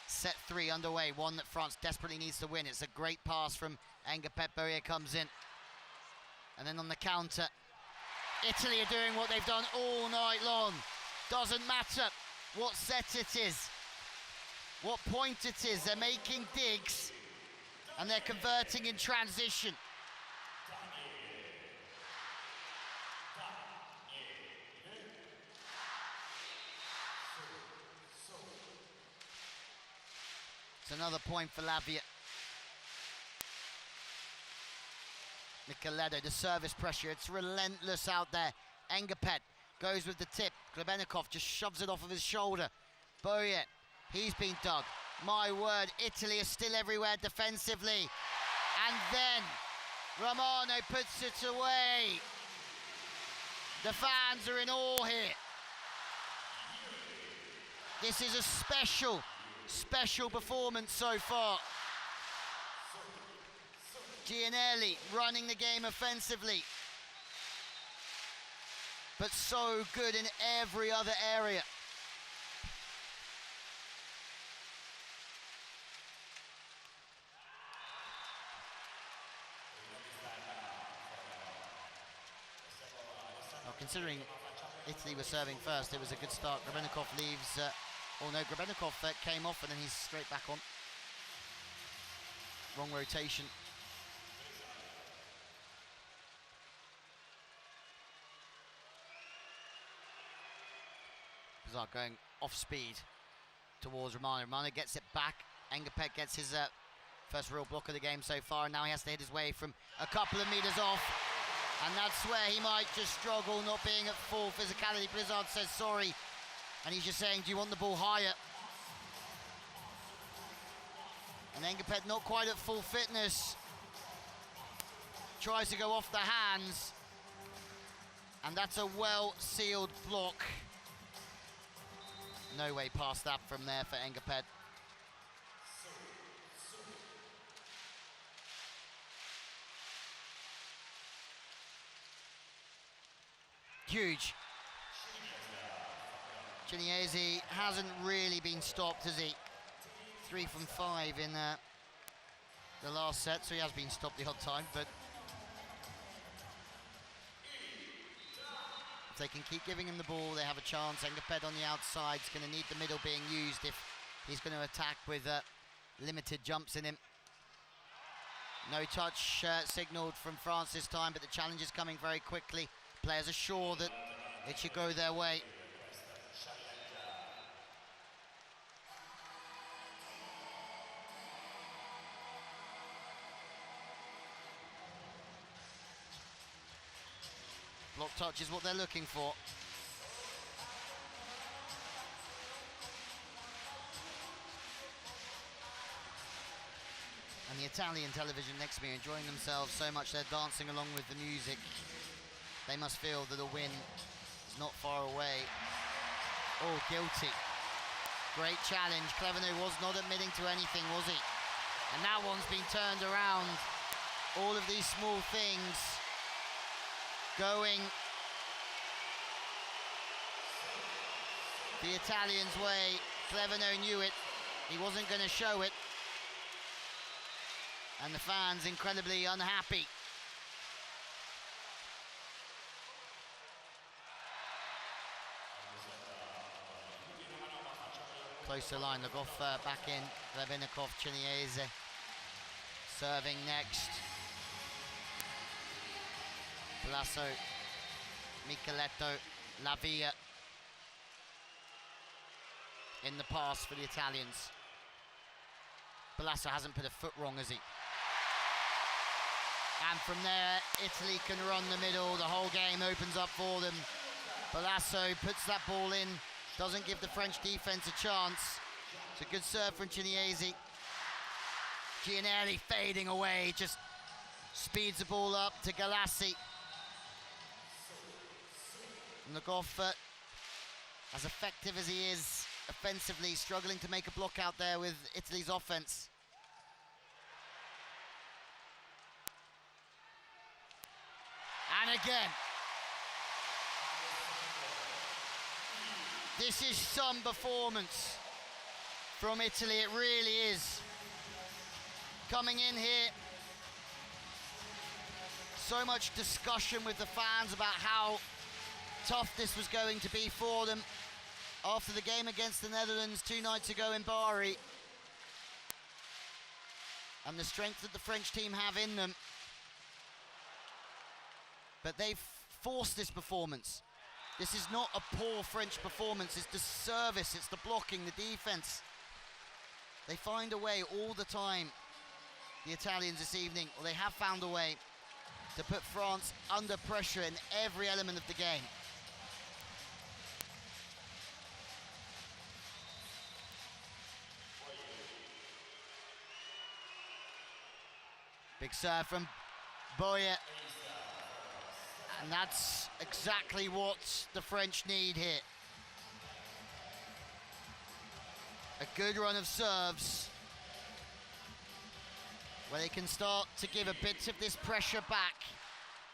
set 3 underway, one that France desperately needs to win. It's a great pass from Engapet. Boyer comes in. And then on the counter, Italy are doing what they've done all night long. Doesn't matter what set it is, what point it is. They're making digs and they're converting in transition. It's another point for Latvia. Michaletto, the service pressure, it's relentless out there. Engapet goes with the tip. Klebenikov just shoves it off of his shoulder. Boyer, he's been dug. My word, Italy is still everywhere defensively. And then Romano puts it away. The fans are in awe here. This is a special performance so far. Gianelli running the game offensively, but so good in every other area. Well, considering Italy was serving first, it was a good start. Grebennikov leaves, oh no, Grebennikov came off and then he's straight back on. Wrong rotation. Bizarre going off speed towards Romano. Romano gets it back. Engapet gets his first real block of the game so far, and now he has to hit his way from a couple of meters off. And that's where he might just struggle, not being at full physicality. Blizzard says sorry, and he's just saying, do you want the ball higher? And Engapet not quite at full fitness. Tries to go off the hands, and that's a well-sealed block. No way past that from there for Engapet. Huge. Ciniese hasn't really been stopped, has he? 3 from 5 in the last set, so he has been stopped the odd time, but if they can keep giving him the ball, they have a chance. Engapet on the outside is going to need the middle being used if he's going to attack with limited jumps in him. No touch signalled from France this time, but the challenge is coming very quickly. Players are sure that it should go their way. Block touch is what they're looking for. And the Italian television next to me enjoying themselves so much they're dancing along with the music. They must feel that a win is not far away. Oh, guilty. Great challenge. Clevenot was not admitting to anything, was he? And that one's been turned around. All of these small things going the Italians' way. Clevenot knew it. He wasn't going to show it. And the fans incredibly unhappy. Closer line, Lagov back in. Klebenikov, Ciniese serving next. Palazzo, Michaletto, Lavia in the pass for the Italians. Palazzo hasn't put a foot wrong, has he? And from there, Italy can run the middle. The whole game opens up for them. Palazzo puts that ball in, doesn't give the French defense a chance. It's a good serve from Ciniese. Gianelli fading away, just speeds the ball up to Galassi. Lagov, as effective as he is offensively, struggling to make a block out there with Italy's offense. And again, this is some performance from Italy, it really is. Coming in here, so much discussion with the fans about how tough this was going to be for them after the game against the Netherlands 2 nights ago in Bari. And the strength that the French team have in them. But they've forced this performance. This is not a poor French performance, it's the service, it's the blocking, the defense. They find a way all the time, the Italians this evening, or they have found a way to put France under pressure in every element of the game. Big serve from Boyer. And that's exactly what the French need here. A good run of serves where they can start to give a bit of this pressure back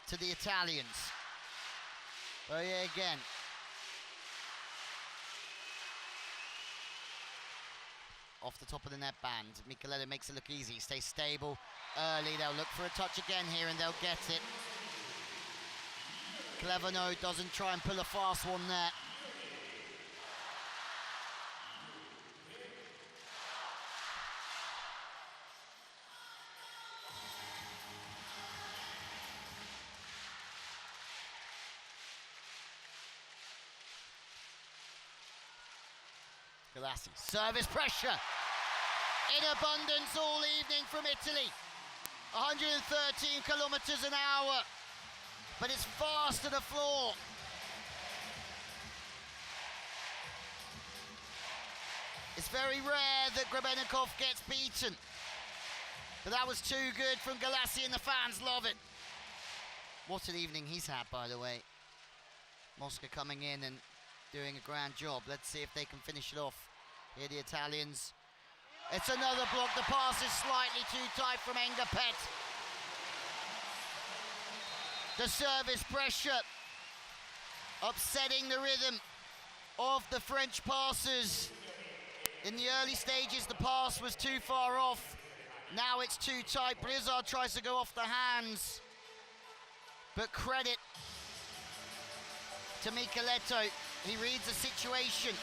to the Italians. Boyer again. Off the top of the net band. Micheletto makes it look easy. Stays stable early. They'll look for a touch again here and they'll get it. Cleverno doesn't try and pull a fast one there. Galassi, service pressure in abundance all evening from Italy. 113 kilometers an hour, but it's fast to the floor. It's very rare that Grebennikov gets beaten, but that was too good from Galassi and the fans love it. What an evening he's had, by the way. Mosca coming in and doing a grand job. Let's see if they can finish it off. Here the Italians. It's another block. The pass is slightly too tight from Engapet. The service pressure upsetting the rhythm of the French passers. In the early stages, the pass was too far off. Now it's too tight. Blizzard tries to go off the hands. But credit to Micheletto. He reads the situation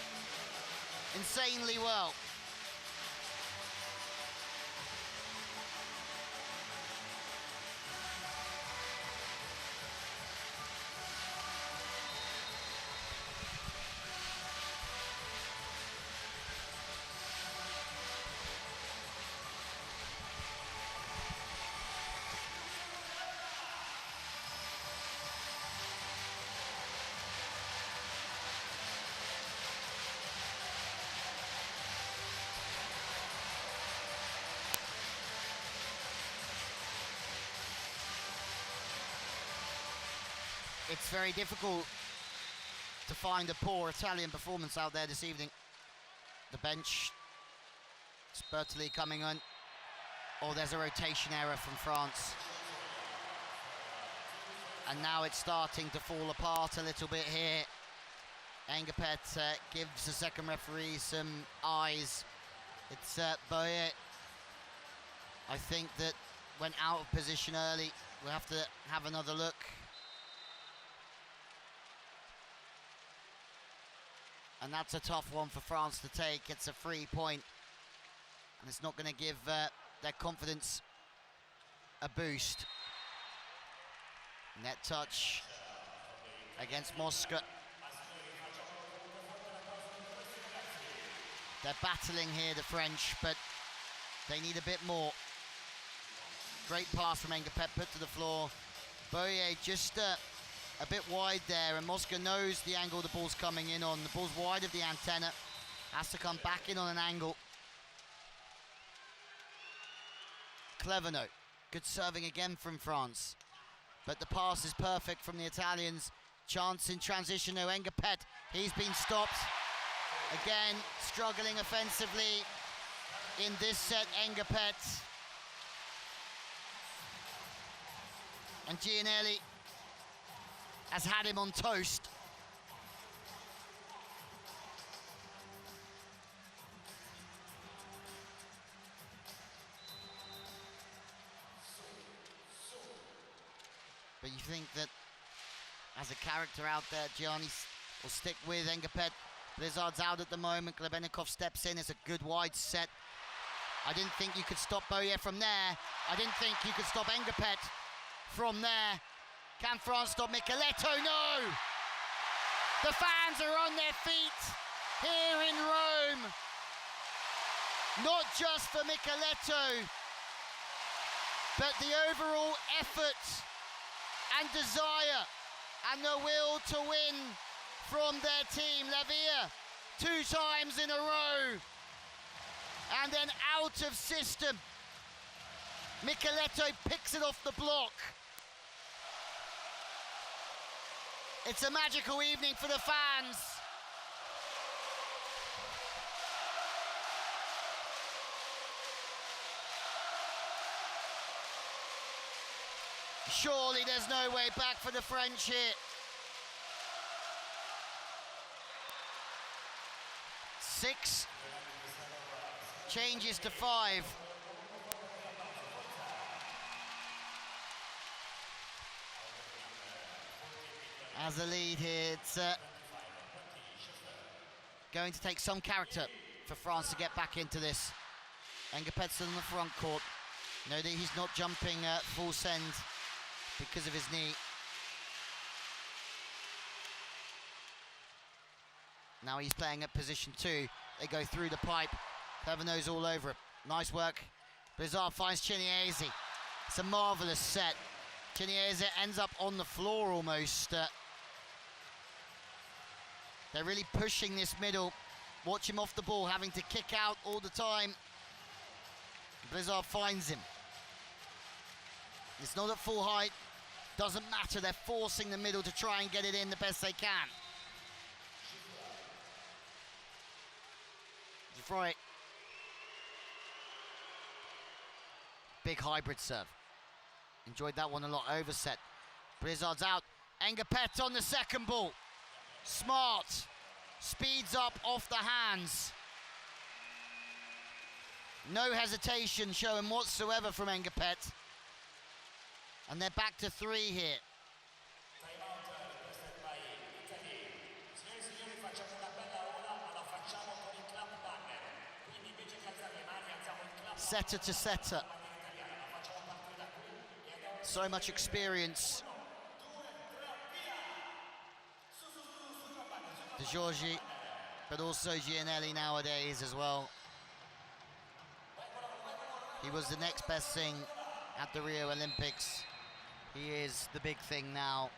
insanely well. It's very difficult to find a poor Italian performance out there this evening. The bench, Spertoli coming on. Oh, there's a rotation error from France. And now it's starting to fall apart a little bit here. Engapet gives the second referee some eyes. It's Boyer, I think, that went out of position early. We'll have to have another look. And that's a tough one for France to take. It's a free point. And it's not going to give their confidence a boost. Net touch against Mosca. They're battling here, the French, but they need a bit more. Great pass from Engapet, put to the floor. Boyer just a bit wide there, and Mosca knows the angle the ball's coming in on. The ball's wide of the antenna, has to come back in on an angle. Cleverno, good serving again from France, but the pass is perfect from the Italians. Chance in transition, no, Engapet, he's been stopped. Again, struggling offensively in this set, Engapet. And Gianelli has had him on toast. you think that as a character out there, Gianni will stick with Engapet? Blizzard's out at the moment. Klebenikov steps in. It's a good wide set. I didn't think you could stop Boyer from there. I didn't think you could stop Engapet from there. Can France stop Micheletto? No! The fans are on their feet here in Rome. Not just for Micheletto, but the overall effort and desire and the will to win from their team. Lavia, 2 times in a row, and then out of system. Micheletto picks it off the block. It's a magical evening for the fans. Surely there's no way back for the French here. 6 changes to 5. As a lead here, it's going to take some character for France to get back into this. Engapet's on the front court. No, that he's not jumping full send because of his knee. Now he's playing at position 2. They go through the pipe. Klevenot's all over it. Nice work. Blizzard finds Chiniese. It's a marvellous set. Chiniese ends up on the floor almost. They're really pushing this middle. Watch him off the ball, having to kick out all the time. Blizzard finds him. It's not at full height. Doesn't matter. They're forcing the middle to try and get it in the best they can. Geoffroy. Big hybrid serve. Enjoyed that one a lot. Overset. Blizzard's out. Engapet on the second ball. Smart. Speeds up off the hands. No hesitation shown whatsoever from Engapet. And they're back to 3 here. Setter to setter. So much experience. De Giorgi, but also Gianelli nowadays as well. He was the next best thing at the Rio Olympics. He is the big thing now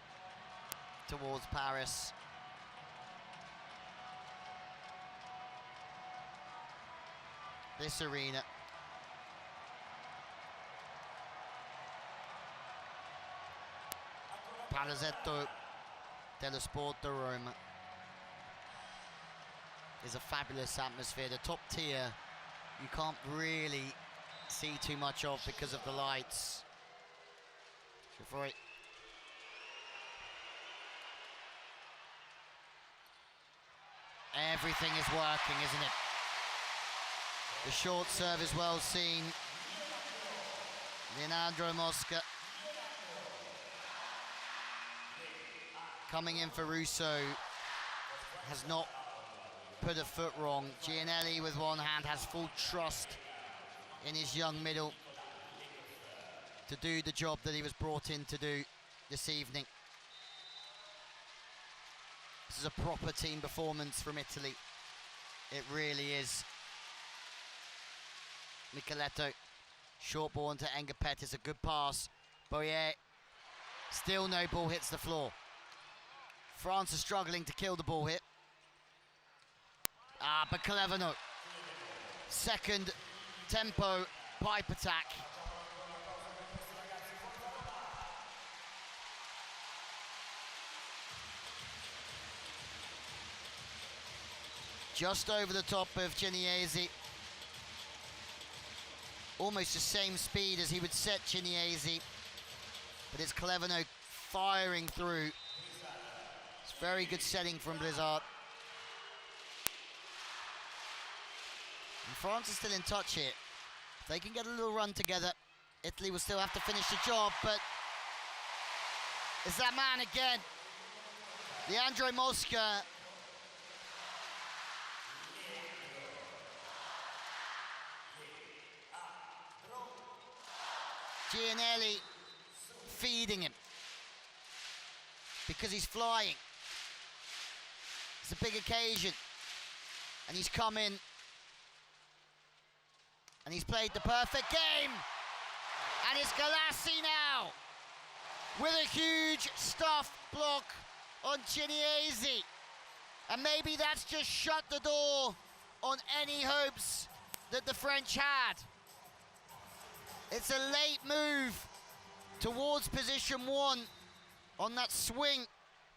towards Paris. This arena. Palazzetto dello Sport di Roma is a fabulous atmosphere. The top tier you can't really see too much of because of the lights. Geoffroy. Everything is working, isn't it? The short serve is well seen. Leonardo Mosca coming in for Russo has not put a foot wrong. Gianelli with one hand has full trust in his young middle to do the job that he was brought in to do this evening. This is a proper team performance from Italy. It really is. Micheletto, short ball into Engapet, it's a good pass. Boyer, still no ball hits the floor. France are struggling to kill the ball hit. But Klevenot, second tempo pipe attack. Just over the top of Chiniese. Almost the same speed as he would set Chiniese. But it's Klevenot firing through. It's very good setting from Blizzard. And France is still in touch here. If they can get a little run together, Italy will still have to finish the job, but is that man again. Leandro Mosca. Gianelli feeding him because he's flying. It's a big occasion, and he's come in and he's played the perfect game, and it's Galassi now with a huge stuffed block on Ciniesi, and maybe that's just shut the door on any hopes that the French had. It's a late move towards position one on that swing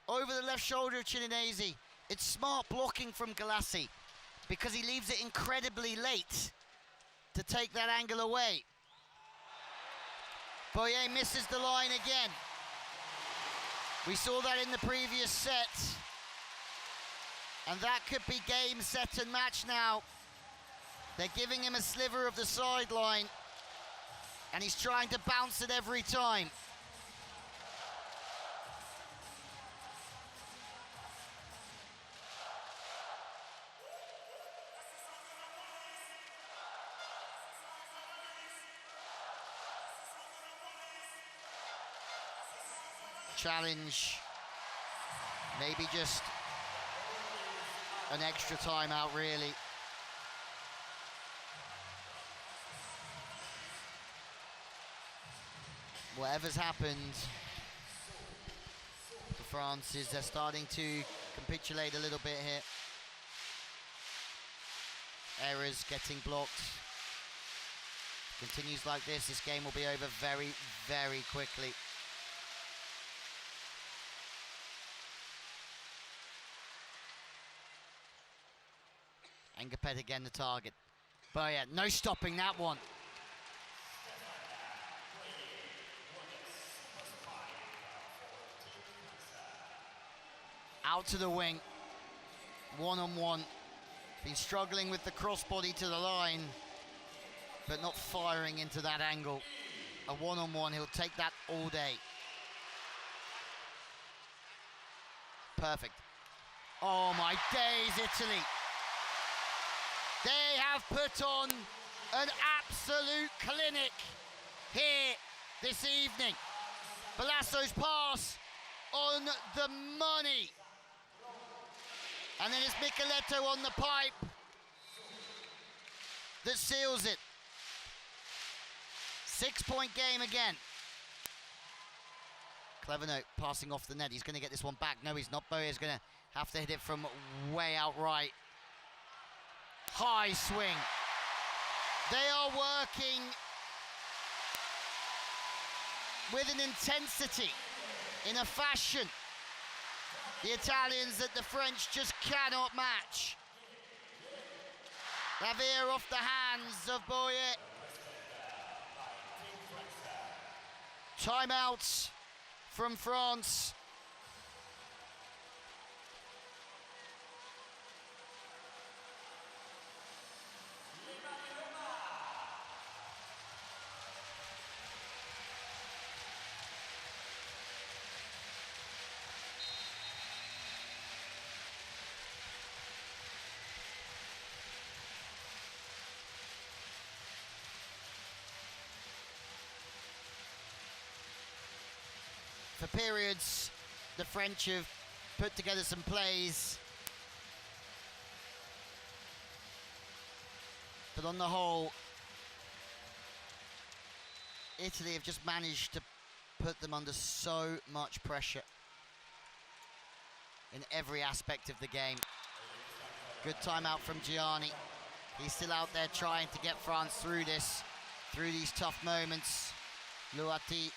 over the left shoulder of Ciniesi. It's smart blocking from Galassi because he leaves it incredibly late to take that angle away. Boyer misses the line again. We saw that in the previous set. And that could be game, set and match now. They're giving him a sliver of the sideline, and he's trying to bounce it every time. Challenge, maybe just an extra timeout, really. Whatever's happened, for France is they're starting to capitulate a little bit here. Errors getting blocked. Continues like this game will be over very, very quickly. Engapet again the target. But yeah, no stopping that one. Out to the wing, one-on-one. Been struggling with the crossbody to the line, but not firing into that angle. A one-on-one, he'll take that all day. Perfect. Oh my days, Italy. They have put on an absolute clinic here this evening. Balasso's pass on the money. And then it's Micheletto on the pipe that seals it. 6-point game again. Clever note, passing off the net. He's going to get this one back. No, he's not. Boyer's going to have to hit it from way out right. High swing. They are working with an intensity, in a fashion, the Italians, that the French just cannot match. Lavia off the hands of Boyer. Timeouts from France. For periods, the French have put together some plays, but on the whole, Italy have just managed to put them under so much pressure in every aspect of the game. Good timeout from Gianni. He's still out there trying to get France through these tough moments. Luati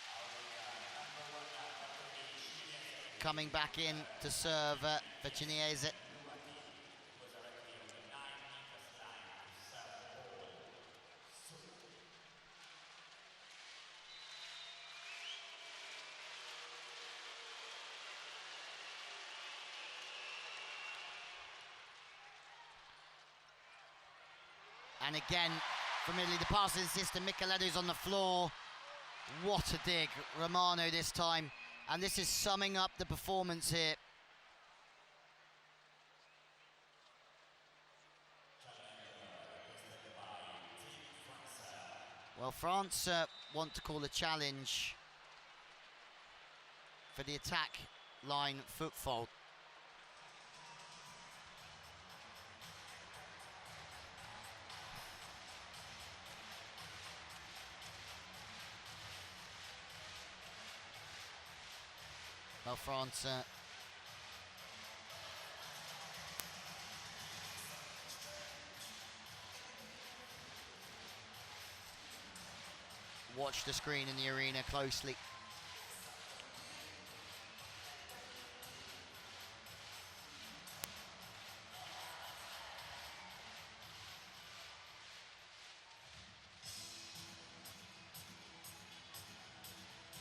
coming back in to serve for Ciniesi. And again, from Italy, the passing system, Micheletto's on the floor. What a dig, Romano this time. And this is summing up the performance here. Well, France want to call a challenge for the attack line foot fault. Well, France watch the screen in the arena closely.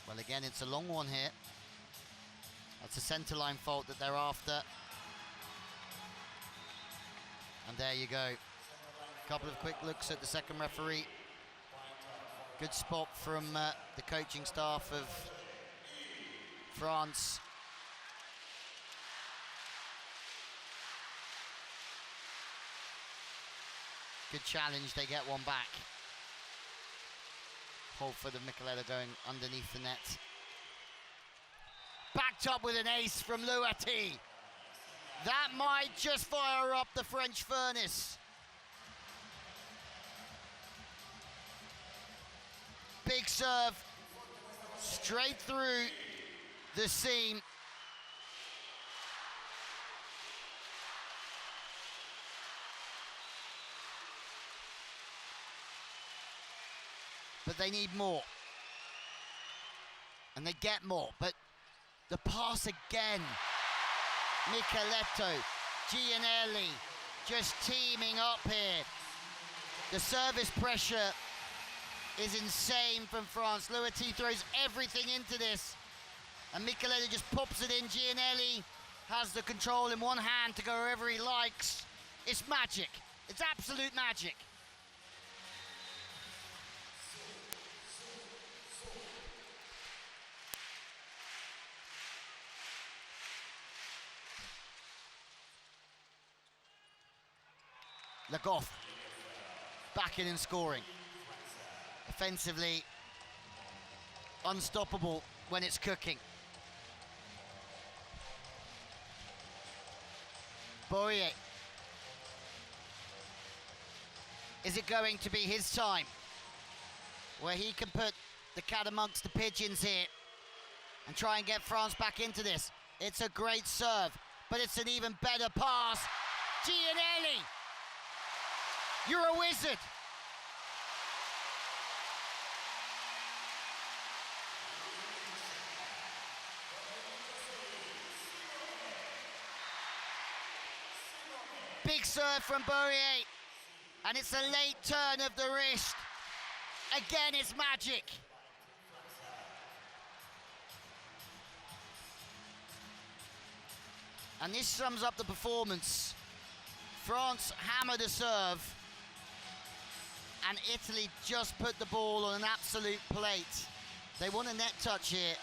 Well, again, it's a long one here. That's a centre line fault that they're after. And there you go. Couple of quick looks at the second referee. Good spot from the coaching staff of France. Good challenge, they get one back. Holford and Mikeletta going underneath the net. Backed up with an ace from Louati. That might just fire up the French furnace. Big serve, straight through the seam. But they need more. And they get more, but the pass again. Micheletto, Gianelli, just teaming up here. The service pressure is insane from France. Louati throws everything into this, and Micheletto just pops it in. Gianelli has the control in one hand to go wherever he likes. It's magic. It's absolute magic. Le Goff back in and scoring. Offensively unstoppable when it's cooking. Boyer. Is it going to be his time where he can put the cat amongst the pigeons here and try and get France back into this? It's a great serve, but it's an even better pass. Gianelli, you're a wizard. Big serve from Boyer, and it's a late turn of the wrist. Again, it's magic. And this sums up the performance. France hammered a serve, and Italy just put the ball on an absolute plate. They want a net touch here.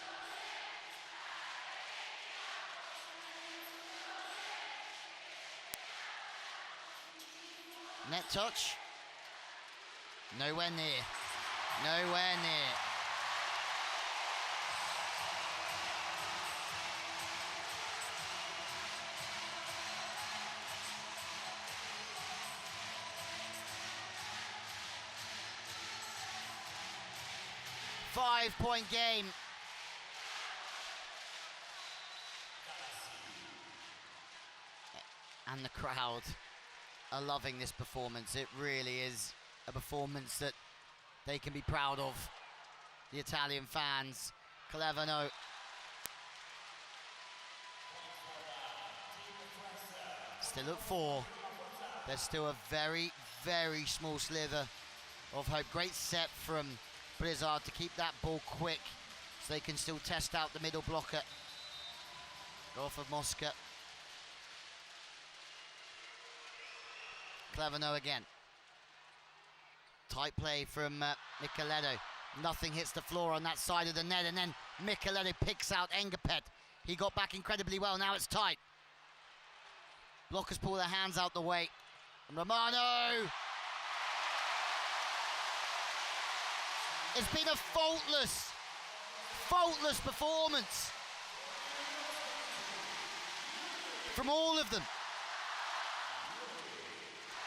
Net touch. Nowhere near. Nowhere near. Five-point game. And the crowd are loving this performance. It really is a performance that they can be proud of, the Italian fans. Clevano. Still at 4. There's still a very, very small sliver of hope. Great set from Blizzard to keep that ball quick so they can still test out the middle blocker. Off of Mosca. Clevano again. Tight play from Micheletto. Nothing hits the floor on that side of the net, and then Micheletto picks out Engapet. He got back incredibly well. Now it's tight. Blockers pull their hands out the way. And Romano. It's been a faultless performance from all of them.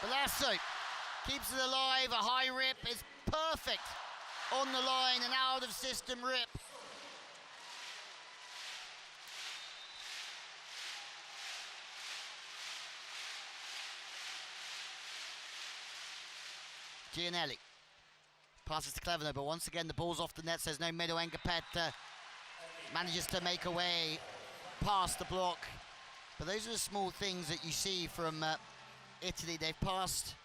Balasso keeps it alive. A high rip is perfect on the line, an out of system rip. Gianelli passes to Cleverno, but once again the ball's off the net, so there's no middle. Engapet manages to make a way past the block. But those are the small things that you see from Italy. They've passed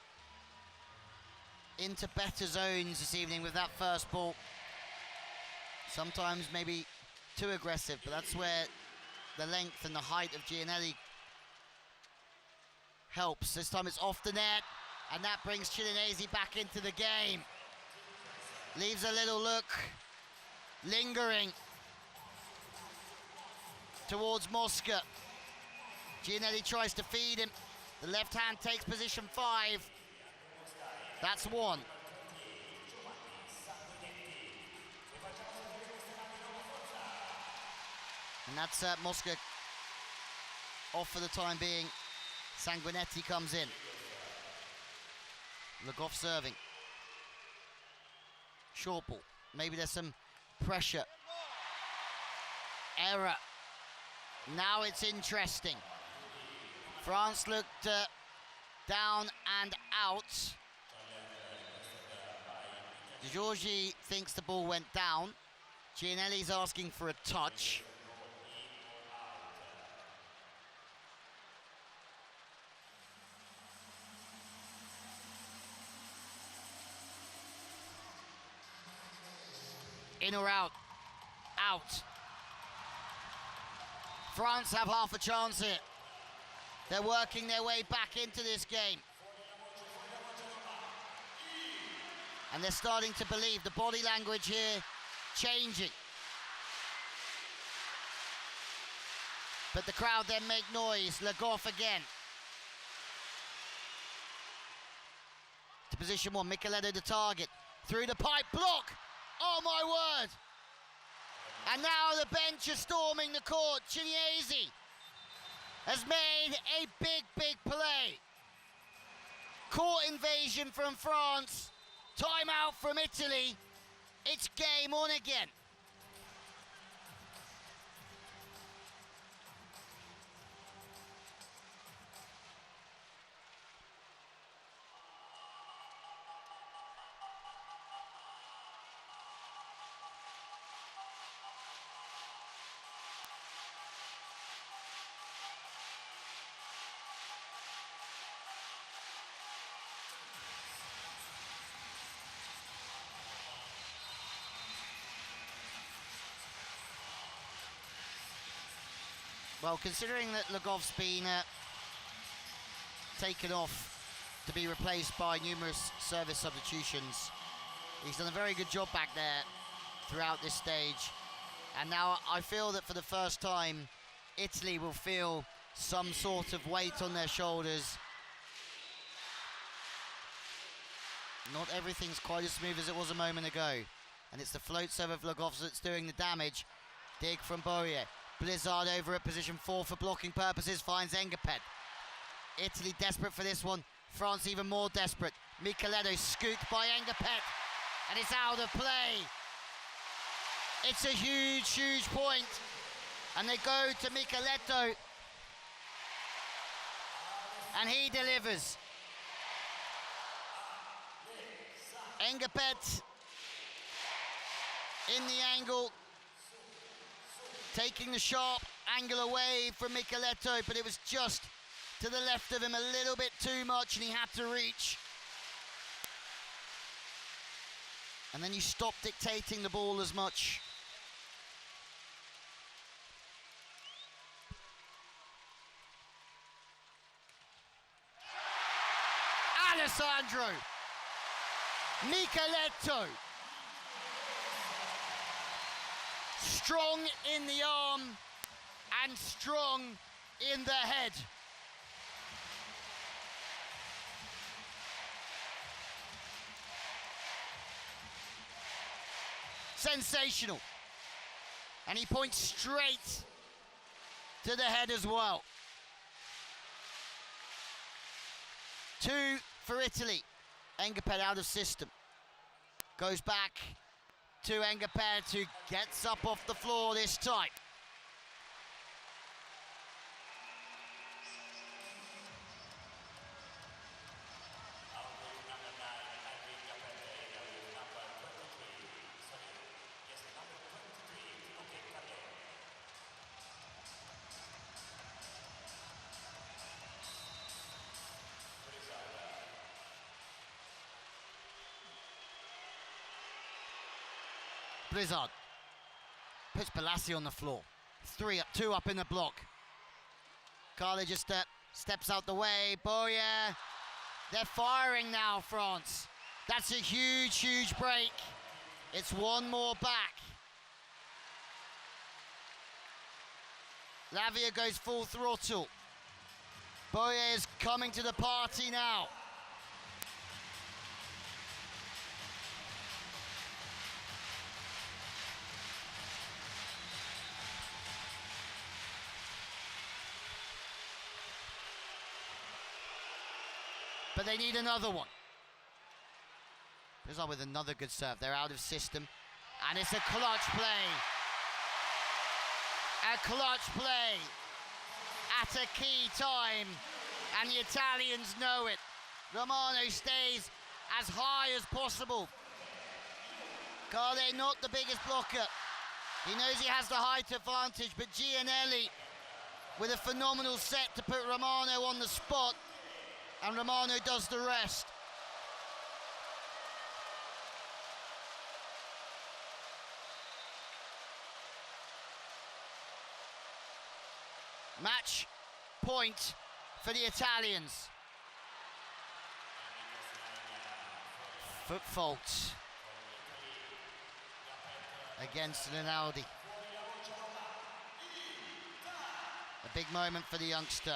into better zones this evening with that first ball. Sometimes maybe too aggressive, but that's where the length and the height of Gianelli helps. This time it's off the net, and that brings Chilinese back into the game. Leaves a little look lingering towards Mosca. Gianelli tries to feed him. The left hand takes position 5. That's 1. And that's Mosca off for the time being. Sanguinetti comes in. Le Goff serving. Short ball. Maybe there's some pressure. Error. Now it's interesting. France looked down and out. Giorgi thinks the ball went down. Gianelli's asking for a touch. In or out? Out. France have half a chance here. They're working their way back into this game. And they're starting to believe. The body language here changing. But the crowd then make noise. Le Goff again. To position 1, Micheletto the target. Through the pipe, block! Oh my word! And now the bench is storming the court. Chilinese has made a big play. Court invasion from France. Timeout from Italy. It's game on again. Well, considering that Le Goff's been taken off to be replaced by numerous service substitutions, he's done a very good job back there throughout this stage. And now I feel that for the first time, Italy will feel some sort of weight on their shoulders. Not everything's quite as smooth as it was a moment ago. And it's the float serve of Le Goff that's doing the damage. Dig from Boyer. Blizzard over at position 4 for blocking purposes, finds Engapet. Italy desperate for this one. France even more desperate. Micheletto scooped by Engapet, and it's out of play. It's a huge point. And they go to Micheletto, and he delivers. Engapet in the angle, taking the sharp angle away from Micheletto, but it was just to the left of him a little bit too much, and he had to reach. And then you stop dictating the ball as much. Alessandro Micheletto Strong in the arm and strong in the head. Sensational. And he points straight to the head as well. 2 for Italy. Engaped out of system. Goes back to Engaped, who gets up off the floor this time. Blizzard puts Balassi on the floor. 2 up in the block. Carly just steps out the way. Boyer. They're firing now, France. That's a huge, huge break. It's one more back. Lavia goes full throttle. Boyer is coming to the party now. But they need another one. Blizzard with another good serve. They're out of system. And it's a clutch play. A clutch play at a key time. And the Italians know it. Romano stays as high as possible. Carle not the biggest blocker. He knows he has the height advantage, but Gianelli with a phenomenal set to put Romano on the spot. And Romano does the rest. Match point for the Italians. Foot fault against Rinaldi. A big moment for the youngster.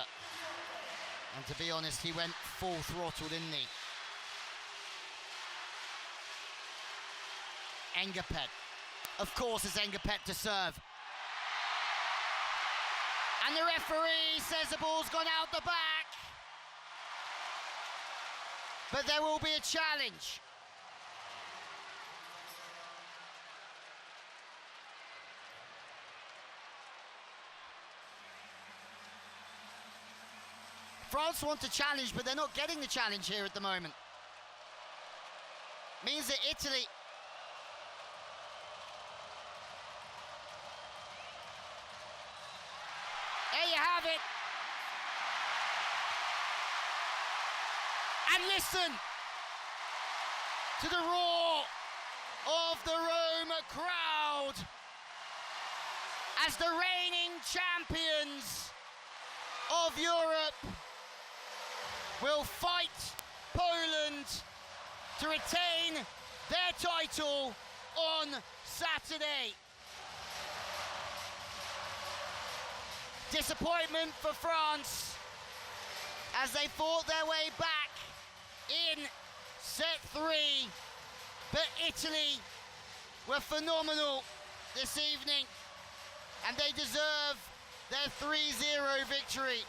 And to be honest, he went full throttle, didn't he? Engaped. Of course, it's Engaped to serve. And the referee says the ball's gone out the back. But there will be a challenge. France want to challenge, but they're not getting the challenge here at the moment. Means that Italy there you have it. And listen to the roar of the Rome crowd as the reigning champions of Europe will fight Poland to retain their title on Saturday. Disappointment for France as they fought their way back in set 3, but Italy were phenomenal this evening and they deserve their 3-0 victory.